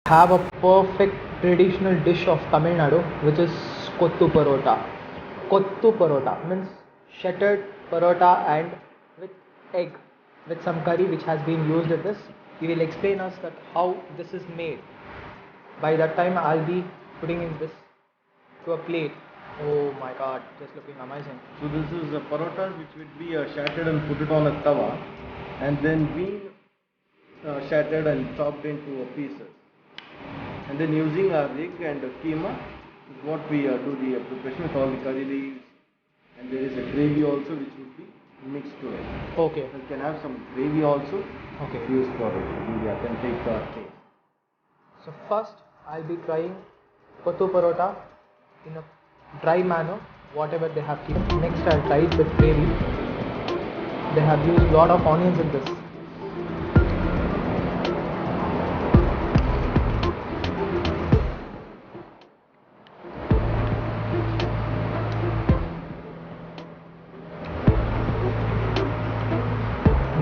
have a perfect traditional dish of Tamil Nadu, which is Kottu Parota. Kottu Parota means shattered parota and with egg, with some curry which has been used in this. He will explain us that how this is made. By that time, I'll be putting in this to a plate. Oh my god, just looking amazing. So this is a parotas which would be shattered and put it on a tawa, and then being shattered and chopped into pieces. And then using our egg and keema is what we do the preparation with all the curry leaves, and there is a gravy also which would be mixed to it. Okay. You can have some gravy also used for it, the authentic taste. So first I'll be trying Kottu Parota in a dry manner, whatever they have given. Next I'll try it with gravy. They have used a lot of onions in this.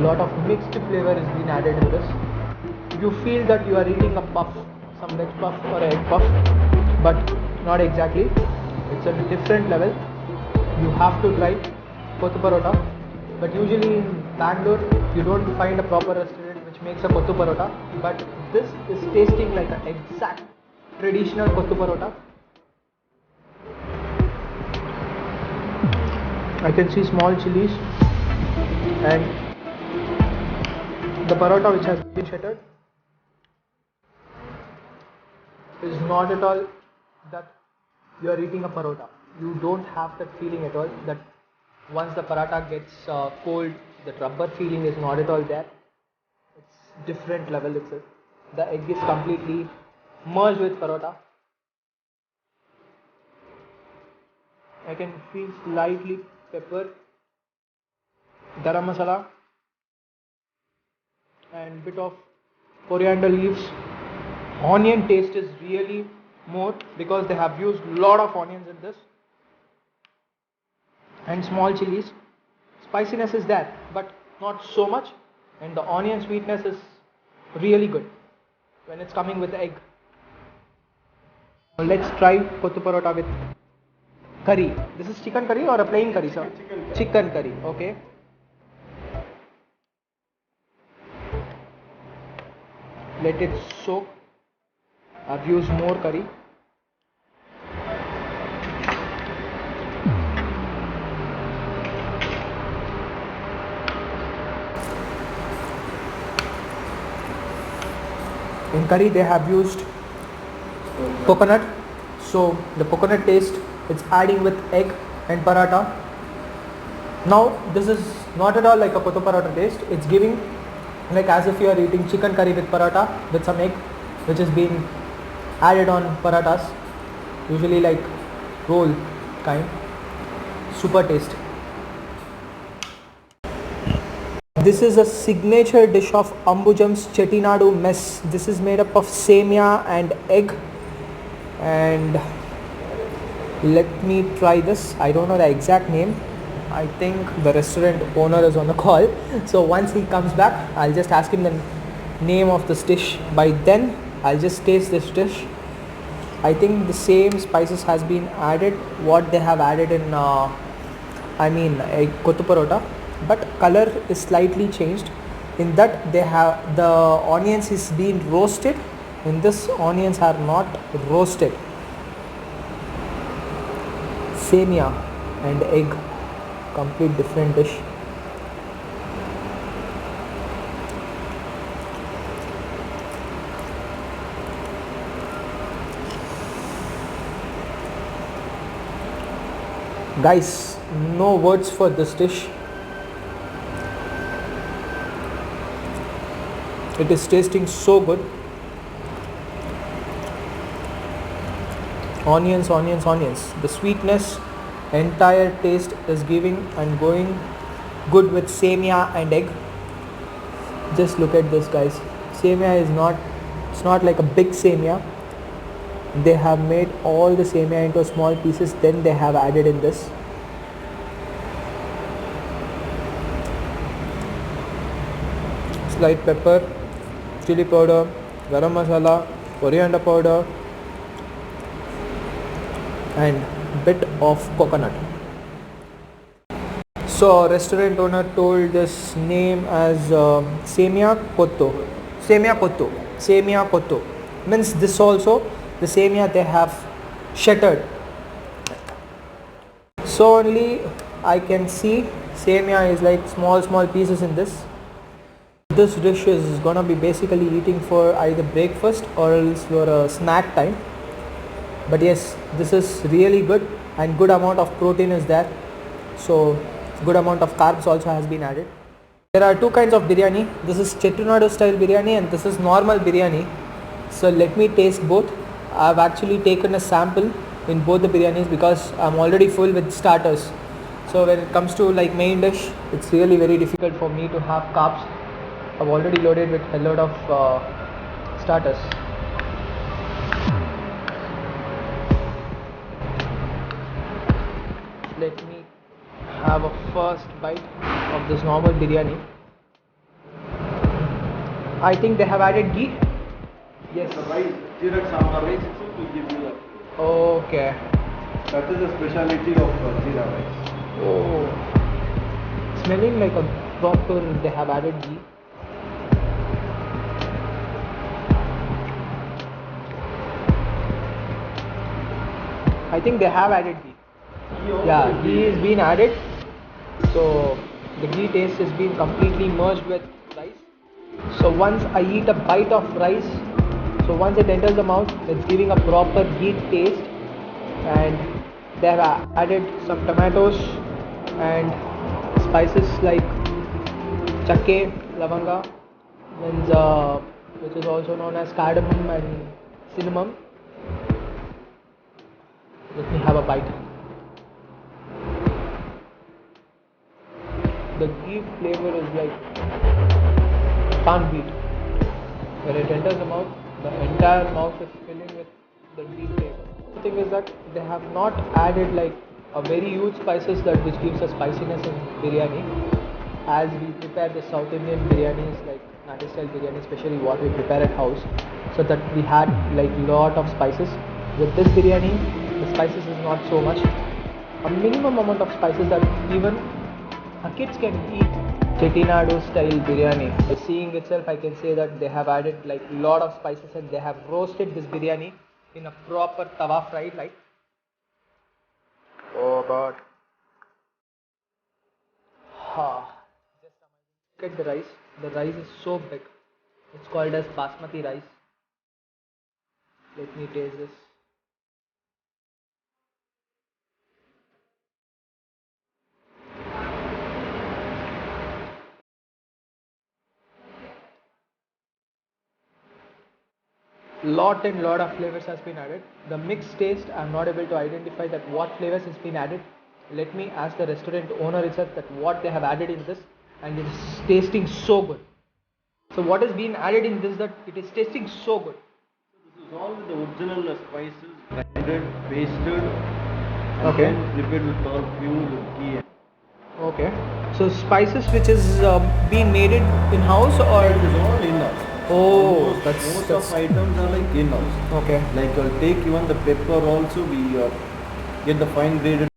Lot of mixed flavor is being added in this. You feel that you are eating a puff, some veg puff or egg puff, but not exactly. It's a different level. You have to try Kottu Parota. But usually in Bangalore, you don't find a proper restaurant which makes a Kottu Parota. But this is tasting like an exact traditional Kottu Parota. I can see small chilies and the parota which has been shattered is not at all that you are eating a parota. You don't have that feeling at all that once the paratha gets cold, that rubber feeling is not at all there. It's different level itself. The egg is completely merged with parota. I can feel slightly pepper, garam masala and bit of coriander leaves. Onion taste is really more because they have used lot of onions in this, and small chilies. Spiciness is there but not so much, and the onion sweetness is really good when it's coming with egg. Let's try Kottu Parota with curry. This is chicken curry or a plain curry, sir? Chicken curry. Okay. Let it soak. I've used more curry. In curry they have used coconut, so the coconut taste it's adding with egg and paratha. Now this is not at all like a Kottu Parota taste. It's giving like as if you are eating chicken curry with paratha with some egg which is being added on parathas, usually like roll kind. Super taste. This is a signature dish of Ambujam's Chettinadu mess. This is made up of semia and egg, and let me try this. I don't know the exact name. I think the restaurant owner is on the call, so once he comes back I'll just ask him the name of this dish. By then I'll just taste this dish. I think the same spices has been added what they have added in Kottu Parota, but color is slightly changed. In that they have the onions is being roasted. In this onions are not roasted. Semia and egg, complete different dish. Guys, no words for this dish. It is tasting so good. Onions, onions, onions. The sweetness, entire taste is giving and going good with semia and egg. Just look at this, guys. Semia is not, it's not like a big semia. They have made all the semia into small pieces, then they have added in this. Slight pepper, chili powder, garam masala, coriander powder, and bit of coconut. So our restaurant owner told this name as Semia Kotto. Semia Kotto. Semia Kotto. Means this also, the semia they have shattered. So only I can see semia is like small pieces in this. This dish is gonna be basically eating for either breakfast or else for a snack time. But yes, this is really good and good amount of protein is there. So good amount of carbs also has been added. There are two kinds of biryani. This is Chettinadu style biryani and this is normal biryani. So let me taste both. I've actually taken a sample in both the biryanis because I'm already full with starters. So when it comes to like main dish, it's really very difficult for me to have carbs. I've already loaded with a lot of starters. Let me have a first bite of this normal biryani. I think they have added ghee. Yes. The rice, Jirak Sambar rice itself will give you that. Okay. That is the speciality of Jeera rice. Oh. Smelling like a proper, they have added ghee. I think they have added ghee. Yeah, ghee is being added. So the ghee taste is being completely merged with rice. So once I eat a bite of rice, so once it enters the mouth, it's giving a proper ghee taste, and they have added some tomatoes and spices like chakke, lavanga, which is also known as cardamom and cinnamon. Let me have a bite. The ghee flavor is like can't beat. When it enters the mouth, the entire mouth is filling with the ghee flavor. The thing is that they have not added like a very huge spices that which gives a spiciness in biryani. As we prepare the South Indian biryanis like Nati style biryani, especially what we prepare at house, so that we had like lot of spices. With this biryani, the spices is not so much. A minimum amount of spices that even kids can eat. Chettinadu style biryani. By seeing itself, I can say that they have added like lot of spices and they have roasted this biryani in a proper tawa fried like. Oh God. Ha. Just look at the rice. The rice is so big. It's called as basmati rice. Let me taste this. Lot and lot of flavors has been added. The mixed taste, I'm not able to identify that what flavors has been added. Let me ask the restaurant owner itself that what they have added in this, and it is tasting so good. So what has been added in this that it is tasting so good? This is all with the original spices, blended, pasted, and Okay. then prepared with all pure ghee. Okay. So spices which is being made it in house or It is all in-house. oh Almost most that's of items are like in-house. okay. Like I'll take even the pepper also, we get the fine graded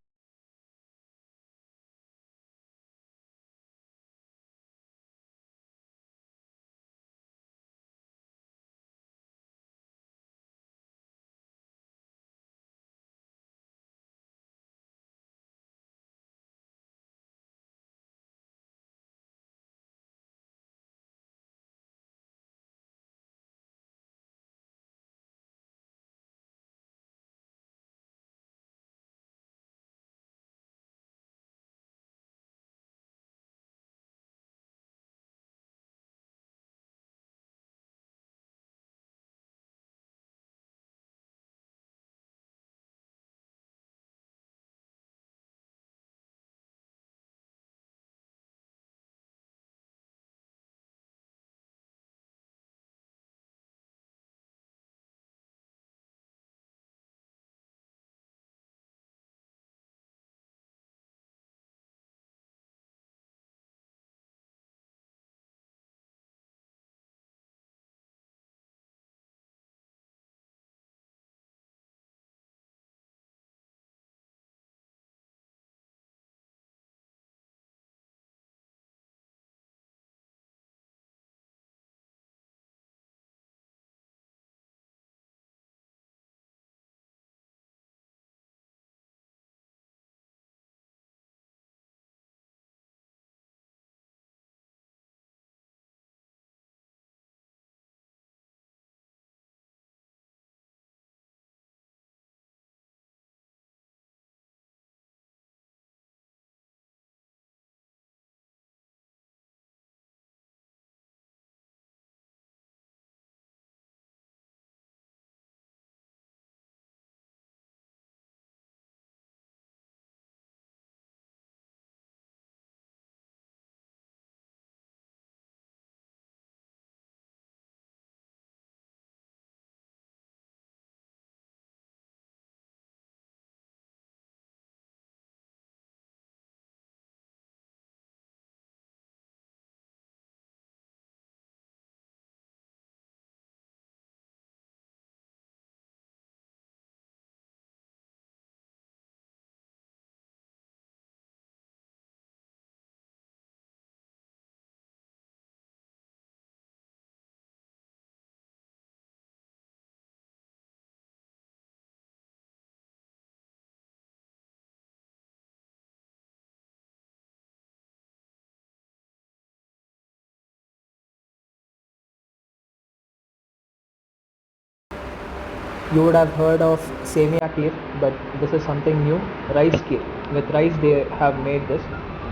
You would have heard of Semia Kheer, but this is something new, rice kheer. With rice they have made this,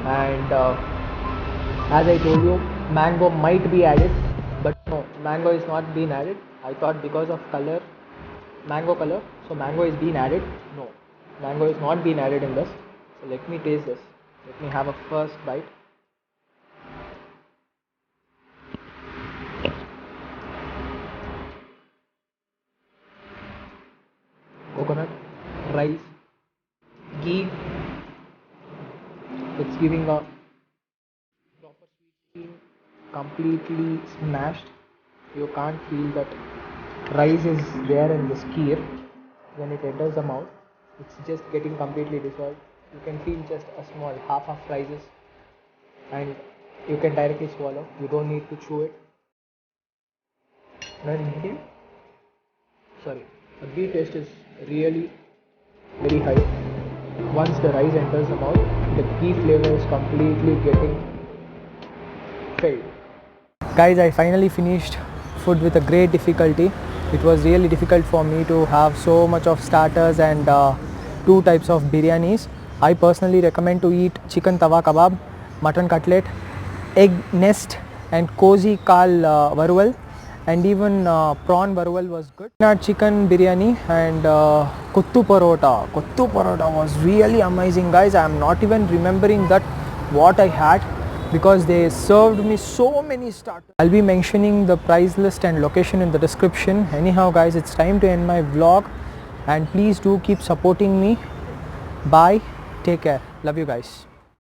and as I told you, mango might be added, but no, mango is not being added. I thought because of color, mango color, so mango is being added. No, mango is not being added in this. So let me taste this. Let me have a first bite. Coconut, rice, ghee. It's giving a proper sweet cream, completely smashed. You can't feel that rice is there in this kheer. When it enters the mouth, it's just getting completely dissolved. You can feel just a small half of rices, and you can directly swallow. You don't need to chew it. And ghee, sorry, the ghee taste is really very high. Once the rice enters the mouth, the ghee flavor is completely getting filled. Guys, I finally finished food with a great difficulty. It was really difficult for me to have so much of starters and two types of biryanis. I personally recommend to eat chicken tawa kebab, mutton cutlet, egg nest and cozy kal varuval, and even prawn varuval was good. Chicken biryani and kuttu parota. Kuttu parota was really amazing, guys. I am not even remembering that what I had, because they served me so many starters. I'll be mentioning the price list and location in the description. Anyhow guys, it's time to end my vlog, and please do keep supporting me. Bye, take care, love you guys.